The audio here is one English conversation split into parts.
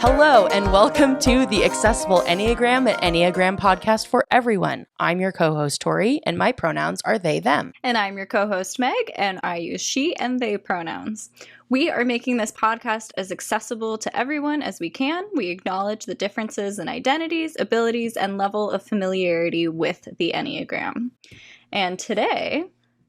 Hello, and welcome to the Accessible Enneagram and Enneagram podcast for everyone. I'm your co-host, Tori, and my pronouns are they, them. And I'm your co-host, Meg, and I use she and they pronouns. We are making this podcast as accessible to everyone as we can. We acknowledge the differences in identities, abilities, and level of familiarity with the Enneagram. And today,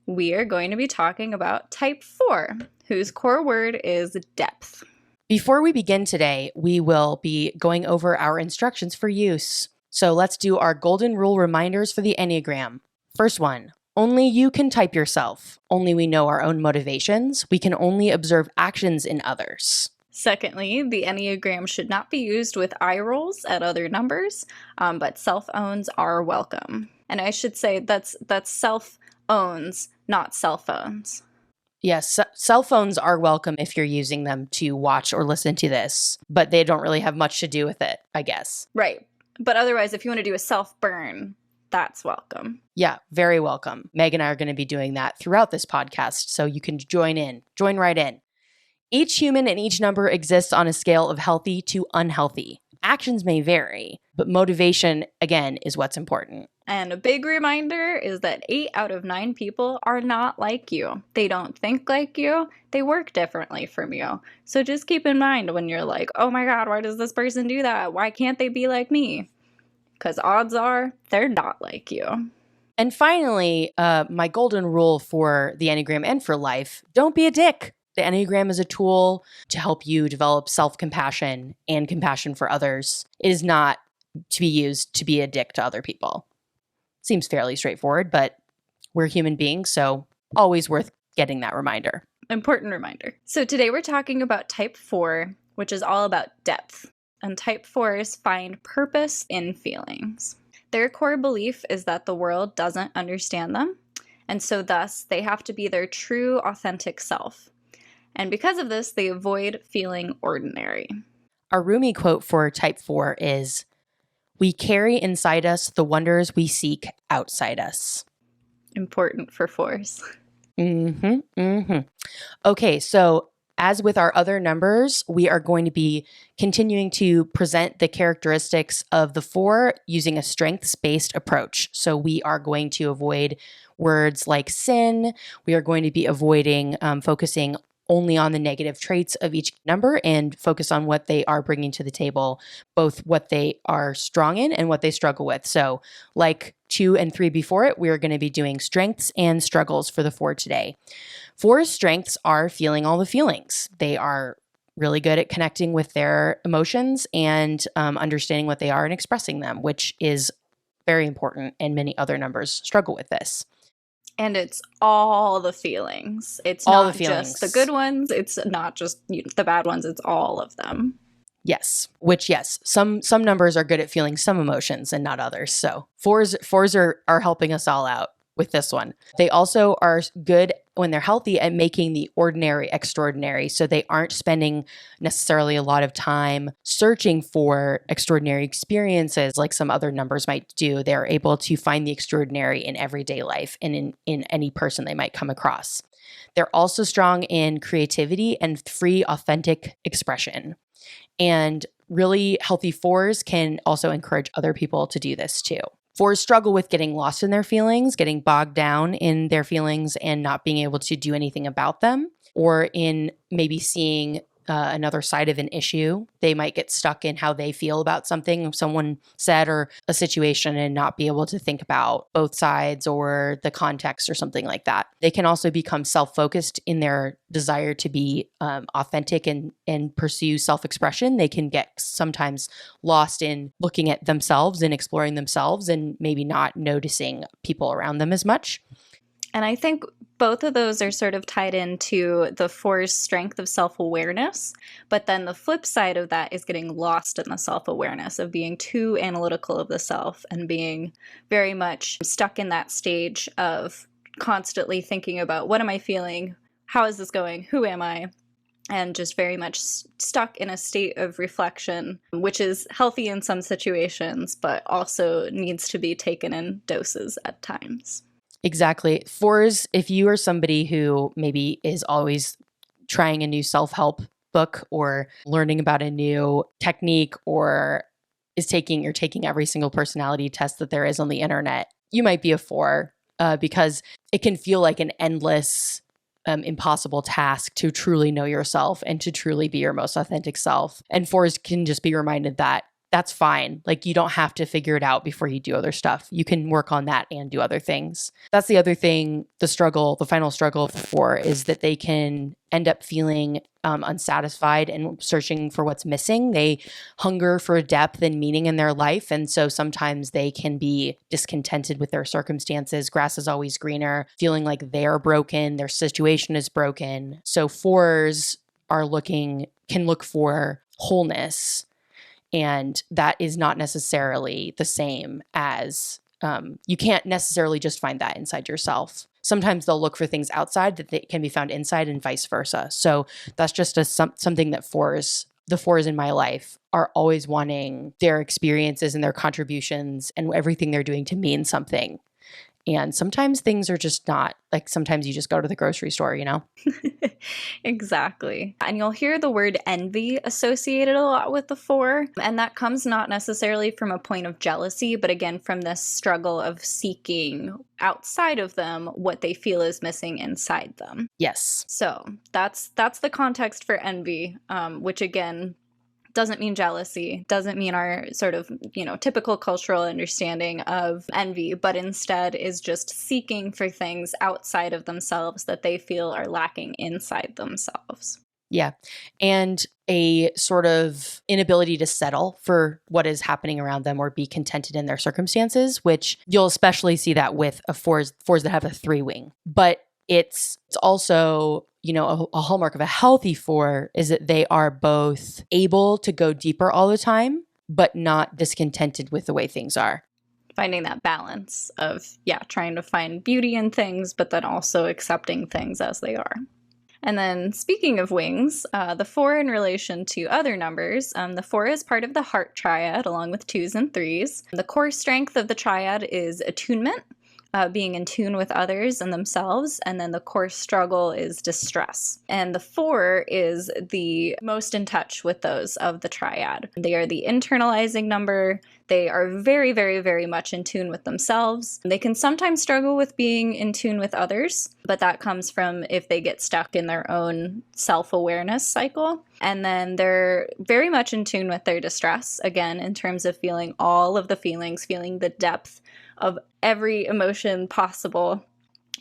we are going to be talking about Type 4, whose core word is depth. Before we begin today, we will be going over our instructions for use. So let's do our golden rule reminders for the Enneagram. First one, only you can type yourself. Only we know our own motivations. We can only observe actions in others. Secondly, the Enneagram should not be used with eye rolls at other numbers, but self-owns are welcome. And I should say that's self-owns, not cell phones. Yes, cell phones are welcome if you're using them to watch or listen to this, but they don't really have much to do with it, I guess. Right. But otherwise, if you want to do a self-burn, that's welcome. Yeah, very welcome. Meg and I are going to be doing that throughout this podcast, so you can join right in. Each human and each number exists on a scale of healthy to unhealthy. Actions may vary, but motivation, again, is what's important. And a big reminder is that 8 out of 9 people are not like you. They don't think like you. They work differently from you. So just keep in mind when you're like, oh my God, why does this person do that? Why can't they be like me? Because odds are they're not like you. And finally, my golden rule for the Enneagram and for life, don't be a dick. The Enneagram is a tool to help you develop self-compassion and compassion for others. It is not to be used to be a dick to other people. Seems fairly straightforward, but we're human beings, so always worth getting that reminder. Important reminder. So today we're talking about Type 4, which is all about depth. And Type 4s find purpose in feelings. Their core belief is that the world doesn't understand them, and so thus they have to be their true, authentic self. And because of this, they avoid feeling ordinary. Our Rumi quote for Type 4 is, "We carry inside us the wonders we seek outside us." Important for 4s. Okay, so as with our other numbers, we are going to be continuing to present the characteristics of the 4 using a strengths-based approach. So we are going to avoid words like sin. We are going to be avoiding focusing only on the negative traits of each number and focus on what they are bringing to the table, both what they are strong in and what they struggle with. So like 2 and 3 before it, we're going to be doing strengths and struggles for the 4 today. 4's strengths are feeling all the feelings. They are really good at connecting with their emotions and understanding what they are and expressing them, which is very important, and many other numbers struggle with this. And it's all the feelings. It's all not the feelings. Just the good ones. It's not just the bad ones. It's all of them. Yes, which yes, some numbers are good at feeling some emotions and not others. So 4s are helping us all out with this one. They also are good when they're healthy at making the ordinary extraordinary. So they aren't spending necessarily a lot of time searching for extraordinary experiences like some other numbers might do. They're able to find the extraordinary in everyday life and in any person they might come across. They're also strong in creativity and free, authentic expression. And really healthy 4s can also encourage other people to do this too. 4s struggle with getting lost in their feelings, getting bogged down in their feelings and not being able to do anything about them, or in maybe seeing another side of an issue. They might get stuck in how they feel about something someone said or a situation and not be able to think about both sides or the context or something like that. They can also become self-focused in their desire to be authentic and pursue self-expression. They can get sometimes lost in looking at themselves and exploring themselves and maybe not noticing people around them as much. And I think both of those are sort of tied into the 4's strength of self-awareness, but then the flip side of that is getting lost in the self-awareness of being too analytical of the self and being very much stuck in that stage of constantly thinking about what am I feeling, how is this going, who am I, and just very much stuck in a state of reflection, which is healthy in some situations, but also needs to be taken in doses at times. Exactly. 4s, if you are somebody who maybe is always trying a new self-help book or learning about a new technique or you're taking every single personality test that there is on the internet, you might be a 4 because it can feel like an endless, impossible task to truly know yourself and to truly be your most authentic self. And 4s can just be reminded that that's fine. Like, you don't have to figure it out before you do other stuff. You can work on that and do other things. That's the other thing, the final struggle for is that they can end up feeling unsatisfied and searching for what's missing. They hunger for depth and meaning in their life. And so sometimes they can be discontented with their circumstances. Grass is always greener, feeling like they're broken, their situation is broken. So 4s can look for wholeness. And that is not necessarily the same as, you can't necessarily just find that inside yourself. Sometimes they'll look for things outside that can be found inside and vice versa. So that's just something that the 4s in my life are always wanting their experiences and their contributions and everything they're doing to mean something. And sometimes things are just not, like, sometimes you just go to the grocery store, you know? Exactly. And you'll hear the word envy associated a lot with the 4. And that comes not necessarily from a point of jealousy, but again, from this struggle of seeking outside of them what they feel is missing inside them. Yes. So that's the context for envy, which again, doesn't mean jealousy, doesn't mean our sort of, typical cultural understanding of envy, but instead is just seeking for things outside of themselves that they feel are lacking inside themselves. Yeah. And a sort of inability to settle for what is happening around them or be contented in their circumstances, which you'll especially see that with fours that have a 3 wing. But it's also, a hallmark of a healthy 4 is that they are both able to go deeper all the time, but not discontented with the way things are. Finding that balance of, trying to find beauty in things, but then also accepting things as they are. And then speaking of wings, the 4 in relation to other numbers, the 4 is part of the heart triad along with 2s and 3s. The core strength of the triad is attunement, being in tune with others and themselves, and then the core struggle is distress. And the 4 is the most in touch with those of the triad. They are the internalizing number. They are very, very, very much in tune with themselves. They can sometimes struggle with being in tune with others, but that comes from if they get stuck in their own self-awareness cycle. And then they're very much in tune with their distress, again, in terms of feeling all of the feelings, feeling the depth of every emotion possible.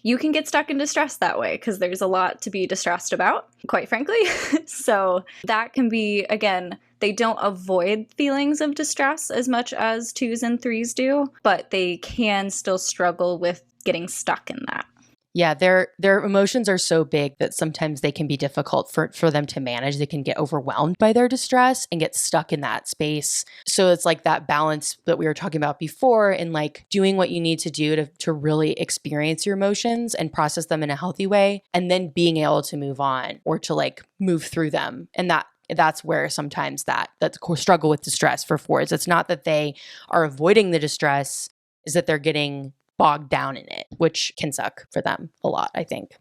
You can get stuck in distress that way because there's a lot to be distressed about, quite frankly. So that can be, again, they don't avoid feelings of distress as much as 2s and 3s do, but they can still struggle with getting stuck in that. Yeah, their emotions are so big that sometimes they can be difficult for them to manage. They can get overwhelmed by their distress and get stuck in that space. So it's like that balance that we were talking about before, and like doing what you need to do to really experience your emotions and process them in a healthy way, and then being able to move on or to like move through them. And that's where sometimes that's the struggle with distress for 4s. It's not that they are avoiding the distress, is that they're getting bogged down in it, which can suck for them a lot, I think.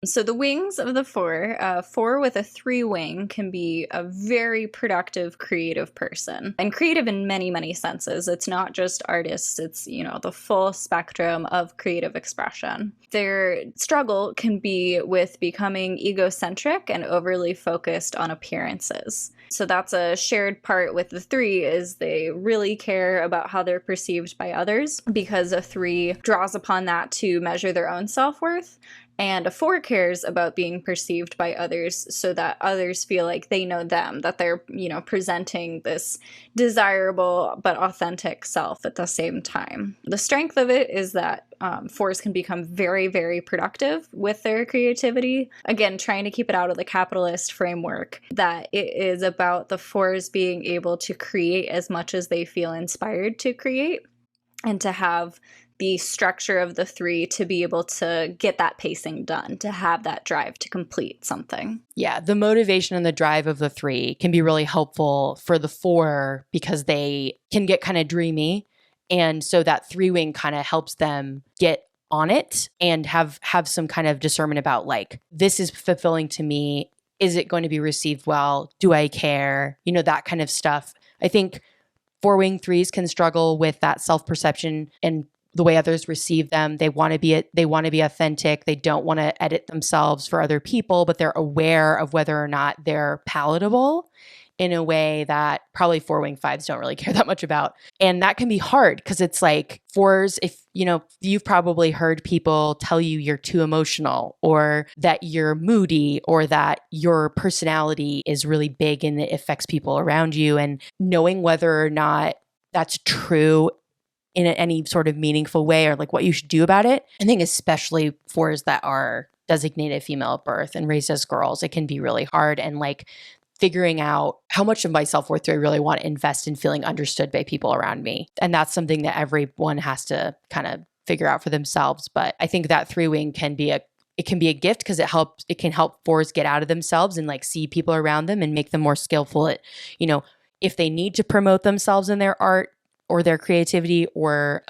So the wings of the 4, 4 with a 3 wing can be a very productive, creative person. And creative in many, many senses. It's not just artists, it's, the full spectrum of creative expression. Their struggle can be with becoming egocentric and overly focused on appearances. So that's a shared part with the 3 is they really care about how they're perceived by others because a 3 draws upon that to measure their own self-worth. And a 4 cares about being perceived by others so that others feel like they know them, that they're, presenting this desirable but authentic self at the same time. The strength of it is that 4s can become very, very productive with their creativity. Again, trying to keep it out of the capitalist framework, that it is about the 4s being able to create as much as they feel inspired to create and to have the structure of the 3 to be able to get that pacing done, to have that drive to complete something. Yeah, the motivation and the drive of the 3 can be really helpful for the 4 because they can get kind of dreamy. And so that 3 wing kind of helps them get on it and have some kind of discernment about like, this is fulfilling to me is it going to be received well? Do I care? That kind of stuff. I think four-wing threes can struggle with that self-perception and the way others receive them. They want to be authentic. They don't want to edit themselves for other people, but they're aware of whether or not they're palatable in a way that probably four-wing fives don't really care that much about. And that can be hard because it's like fours, if you've probably heard people tell you you're too emotional or that you're moody or that your personality is really big and it affects people around you. And knowing whether or not that's true in any sort of meaningful way or like what you should do about it. I think especially fours that are designated female at birth and raised as girls, it can be really hard. And like figuring out how much of my self-worth do I really want to invest in feeling understood by people around me. And that's something that everyone has to kind of figure out for themselves. But I think that three-wing can be a gift because it can help fours get out of themselves and like see people around them and make them more skillful at, if they need to promote themselves in their art or their creativity or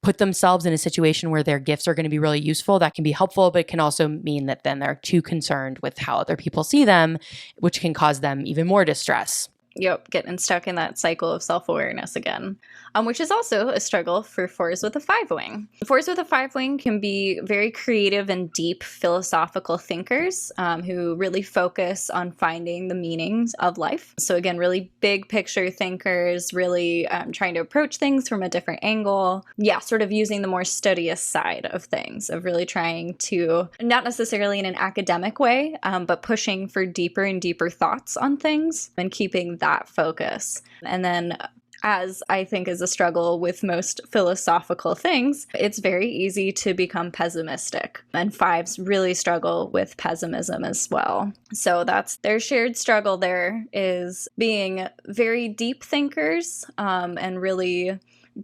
put themselves in a situation where their gifts are going to be really useful, that can be helpful, but it can also mean that then they're too concerned with how other people see them, which can cause them even more distress. Yep, getting stuck in that cycle of self-awareness again, which is also a struggle for fours with a five-wing. Fours with a five-wing can be very creative and deep philosophical thinkers who really focus on finding the meanings of life. So again, really big picture thinkers, really trying to approach things from a different angle. Yeah, sort of using the more studious side of things, of really trying to, not necessarily in an academic way, but pushing for deeper and deeper thoughts on things and keeping that focus. And then, as I think is a struggle with most philosophical things, it's very easy to become pessimistic. And fives really struggle with pessimism as well. So that's their shared struggle there, is being very deep thinkers and really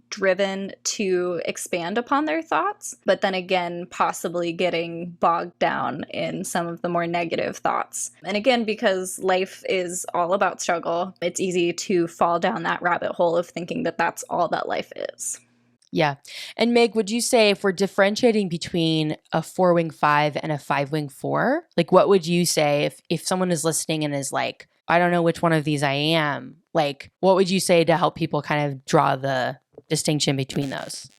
driven to expand upon their thoughts, but then again, possibly getting bogged down in some of the more negative thoughts. And again, because life is all about struggle, it's easy to fall down that rabbit hole of thinking that that's all that life is. Yeah. And Meg, would you say if we're differentiating between a four-wing five and a five-wing four, like what would you say if someone is listening and is like, I don't know which one of these I am, like what would you say to help people kind of draw the distinction between those?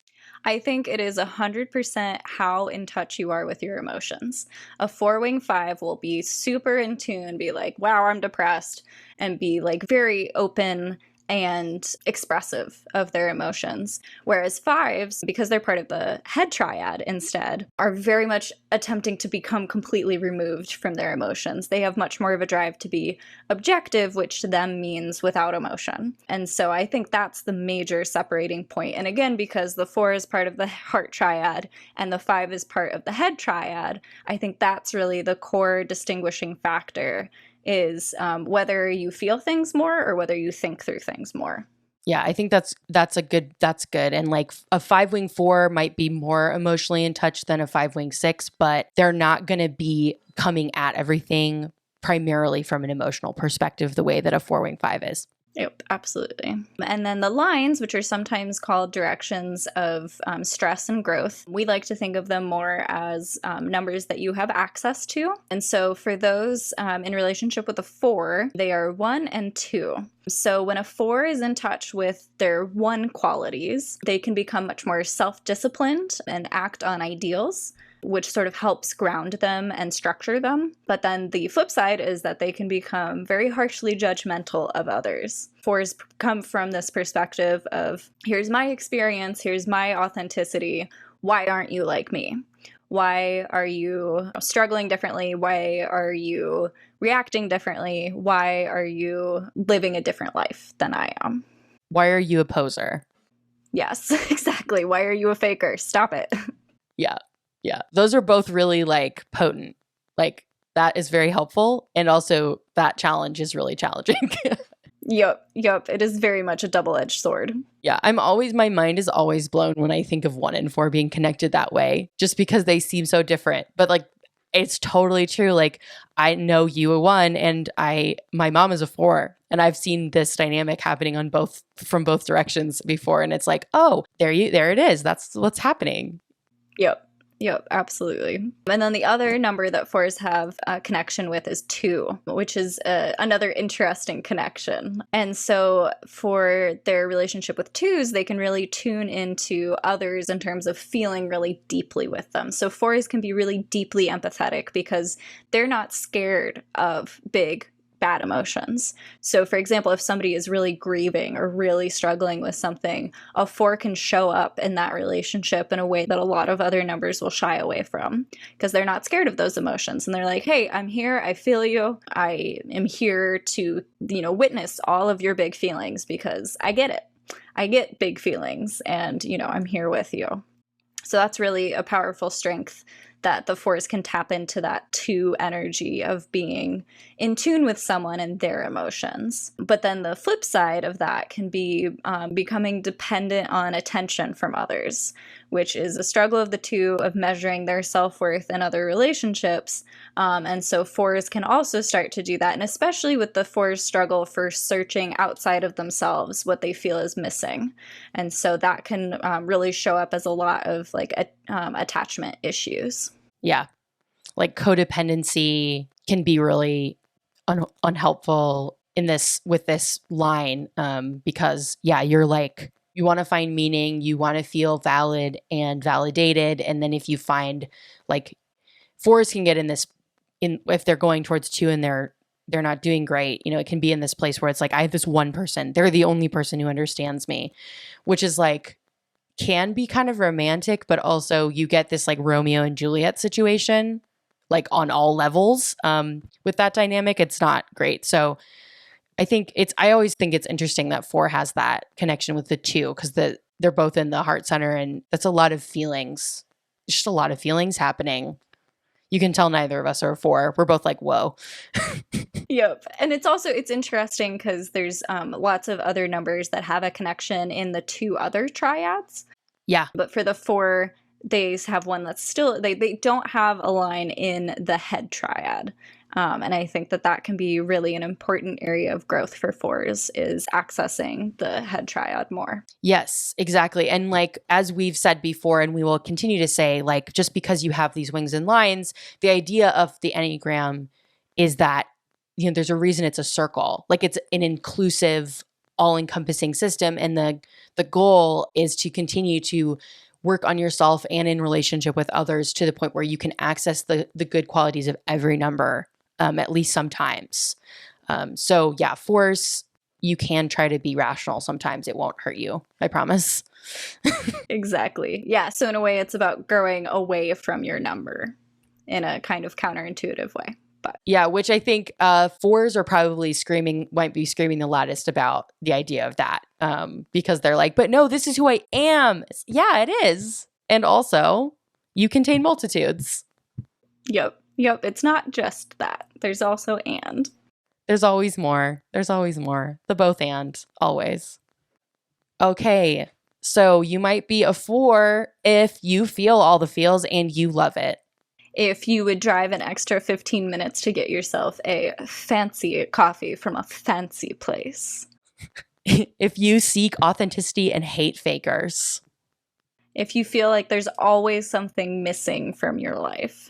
I think it is 100% how in touch you are with your emotions. A four-wing five will be super in tune, be like, wow, I'm depressed, and be like very open and expressive of their emotions. Whereas fives, because they're part of the head triad instead, are very much attempting to become completely removed from their emotions. They have much more of a drive to be objective, which to them means without emotion. And so I think that's the major separating point. And again, because the four is part of the heart triad and the five is part of the head triad, I think that's really the core distinguishing factor, is whether you feel things more or whether you think through things more. Yeah, I think that's good. And like a five-wing four might be more emotionally in touch than a five-wing six, but they're not going to be coming at everything primarily from an emotional perspective the way that a four-wing five is. Yep, absolutely. And then the lines, which are sometimes called directions of stress and growth, we like to think of them more as numbers that you have access to. And so for those in relationship with a four, they are 1 and 2. So when a four is in touch with their one qualities, they can become much more self-disciplined and act on ideals, which sort of helps ground them and structure them. But then the flip side is that they can become very harshly judgmental of others. Fours come from this perspective of, here's my experience, here's my authenticity, why aren't you like me? Why are you struggling differently? Why are you reacting differently? Why are you living a different life than I am? Why are you a poser? Yes, exactly. Why are you a faker? Stop it. Yeah. Yeah. Those are both really like potent. Like that is very helpful. And also that challenge is really challenging. Yep. It is very much a double-edged sword. Yeah. My mind is always blown when I think of 1 and 4 being connected that way, just because they seem so different. But like, it's totally true. Like I know you a 1 and my mom is a 4, and I've seen this dynamic happening from both directions before. And it's like, oh, there it is. That's what's happening. Yep. Yep, absolutely. And then the other number that fours have a connection with is 2, which is another interesting connection. And so for their relationship with 2s, they can really tune into others in terms of feeling really deeply with them. So 4s can be really deeply empathetic because they're not scared of big, bad emotions. So for example, if somebody is really grieving or really struggling with something, a 4 can show up in that relationship in a way that a lot of other numbers will shy away from because they're not scared of those emotions. And they're like, hey, I'm here. I feel you. I am here to, witness all of your big feelings because I get it. I get big feelings and, I'm here with you. So that's really a powerful strength that the 4s can tap into, that 2 energy of being in tune with someone and their emotions. But then the flip side of that can be becoming dependent on attention from others, which is a struggle of the 2 of measuring their self-worth in other relationships. And so 4s can also start to do that, and especially with the 4s struggle for searching outside of themselves what they feel is missing. And so that can really show up as a lot of like attachment issues. Yeah. Like codependency can be really unhelpful in this with this line because you're like, you want to find meaning, you want to feel valid and validated, and then if you find like 4s can get in if they're going towards 2 and they're not doing great, it can be in this place where it's like, I have this one person, they're the only person who understands me, which is like can be kind of romantic, but also you get this like Romeo and Juliet situation, like on all levels. With that dynamic, it's not great. So I always think it's interesting that 4 has that connection with the 2 because they're both in the heart center, and that's a lot of feelings. It's just a lot of feelings happening. You can tell neither of us are a 4. We're both like, whoa. Yep. And it's interesting because there's lots of other numbers that have a connection in the 2 other triads. Yeah. But for the 4, they have one that's still, they don't have a line in the head triad. And I think that can be really an important area of growth for 4s, is accessing the head triad more. Yes, exactly. And like, as we've said before, and we will continue to say, like, just because you have these wings and lines, the idea of the Enneagram is that, there's a reason it's a circle. Like, it's an inclusive, all-encompassing system. And the goal is to continue to work on yourself and in relationship with others to the point where you can access the good qualities of every number, at least sometimes. So yeah, 4s, you can try to be rational. Sometimes it won't hurt you. I promise. Exactly. Yeah. So in a way, it's about growing away from your number in a kind of counterintuitive way. But yeah, which I think 4s are probably might be screaming the loudest about the idea of that, because they're like, but no, this is who I am. Yeah, it is. And also, you contain multitudes. Yep. It's not just that. There's also and. There's always more. The both and, always. Okay, so you might be a 4 if you feel all the feels and you love it. If you would drive an extra 15 minutes to get yourself a fancy coffee from a fancy place. If you seek authenticity and hate fakers. If you feel like there's always something missing from your life.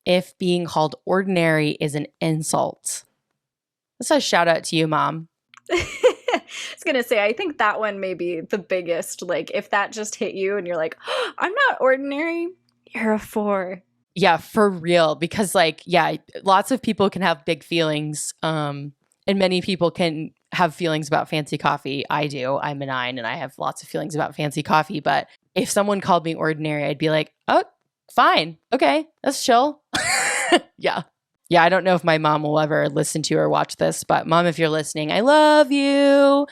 If being called ordinary is an insult. That's a shout out to you, Mom. I was going to say, I think that one may be the biggest. Like, if that just hit you and you're like, oh, I'm not ordinary, you're a 4. Yeah, for real. Because lots of people can have big feelings. And many people can have feelings about fancy coffee. I do. I'm a 9 and I have lots of feelings about fancy coffee. But if someone called me ordinary, I'd be like, oh, fine. Okay, that's chill. Yeah. Yeah, I don't know if my mom will ever listen to or watch this, but Mom, if you're listening, I love you.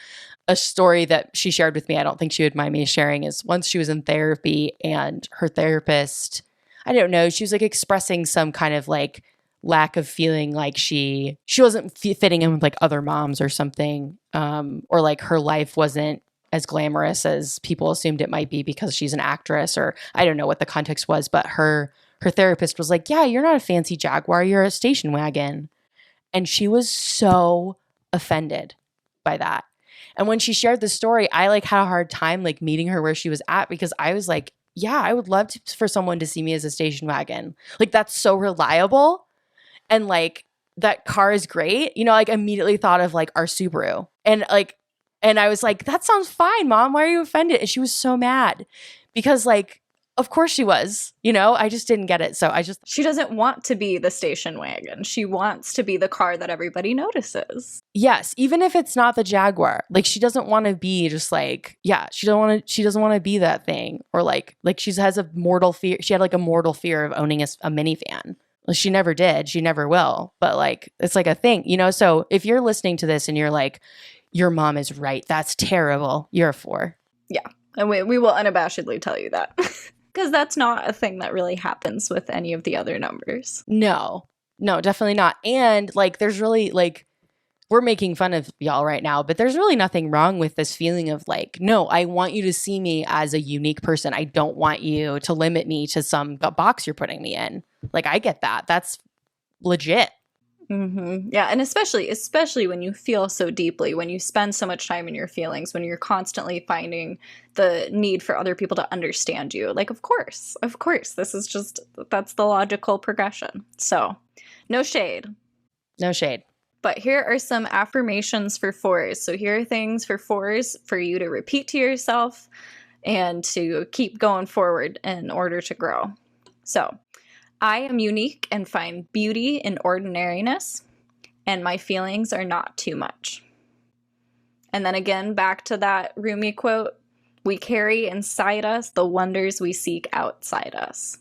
A story that she shared with me, I don't think she would mind me sharing, is once she was in therapy and her therapist, I don't know, she was like expressing some kind of like lack of feeling like she wasn't fitting in with like other moms or something, or like her life wasn't as glamorous as people assumed it might be because she's an actress, or I don't know what the context was, but her therapist was like, yeah, you're not a fancy Jaguar, you're a station wagon. And she was so offended by that. And when she shared the story, I like had a hard time like meeting her where she was at, because I was like, yeah, I would love for someone to see me as a station wagon. Like, that's so reliable. And like, that car is great. You know, like immediately thought of like our Subaru. And I was like, that sounds fine, Mom. Why are you offended? And she was so mad because like, of course she was, you know, I just didn't get it. So She doesn't want to be the station wagon. She wants to be the car that everybody notices. yes, even if it's not the Jaguar, like she doesn't want to be just like, yeah, she doesn't want to be that thing. Or like she has a mortal fear. She had like a mortal fear of owning a minivan. Well, she never did. She never will. But like, it's like a thing, you know? So if you're listening to this and you're like, your mom is right, that's terrible, you're a 4. Yeah. And we will unabashedly tell you that. Because that's not a thing that really happens with any of the other numbers. No, definitely not. And like, there's really like, we're making fun of y'all right now, but there's really nothing wrong with this feeling of like, no, I want you to see me as a unique person. I don't want you to limit me to some box you're putting me in. Like, I get that. That's legit. Mm-hmm. Yeah, and especially when you feel so deeply, when you spend so much time in your feelings, when you're constantly finding the need for other people to understand you. Like, of course, that's the logical progression. So, no shade. No shade. But here are some affirmations for 4s. So here are things for 4s for you to repeat to yourself and to keep going forward in order to grow. So, I am unique and find beauty in ordinariness, and my feelings are not too much. And then again, back to that Rumi quote, we carry inside us the wonders we seek outside us.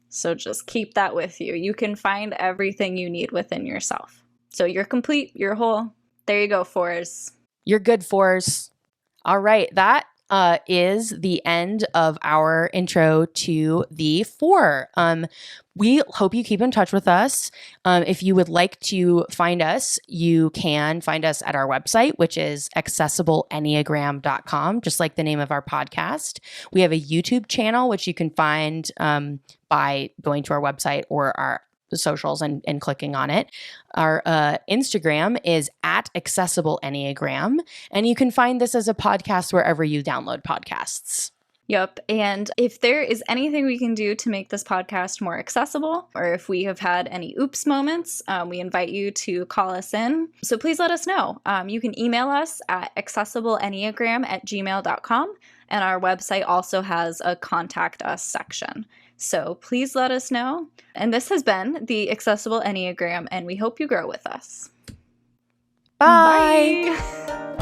So just keep that with you. You can find everything you need within yourself. So you're complete, you're whole. There you go, 4s. You're good, 4s. All right, that is the end of our intro to the 4. We hope you keep in touch with us. If you would like to find us, you can find us at our website, which is accessiblenneagram.com, just like the name of our podcast. We have a YouTube channel, which you can find by going to our website or our socials and clicking on it. Our Instagram is at Accessible Enneagram, and you can find this as a podcast wherever you download podcasts. Yep. And if there is anything we can do to make this podcast more accessible, or if we have had any oops moments, we invite you to call us in. So please let us know. You can email us at accessiblenneagram@gmail.com. And our website also has a contact us section. So please let us know. And this has been the Accessible Enneagram, and we hope you grow with us. Bye. Bye.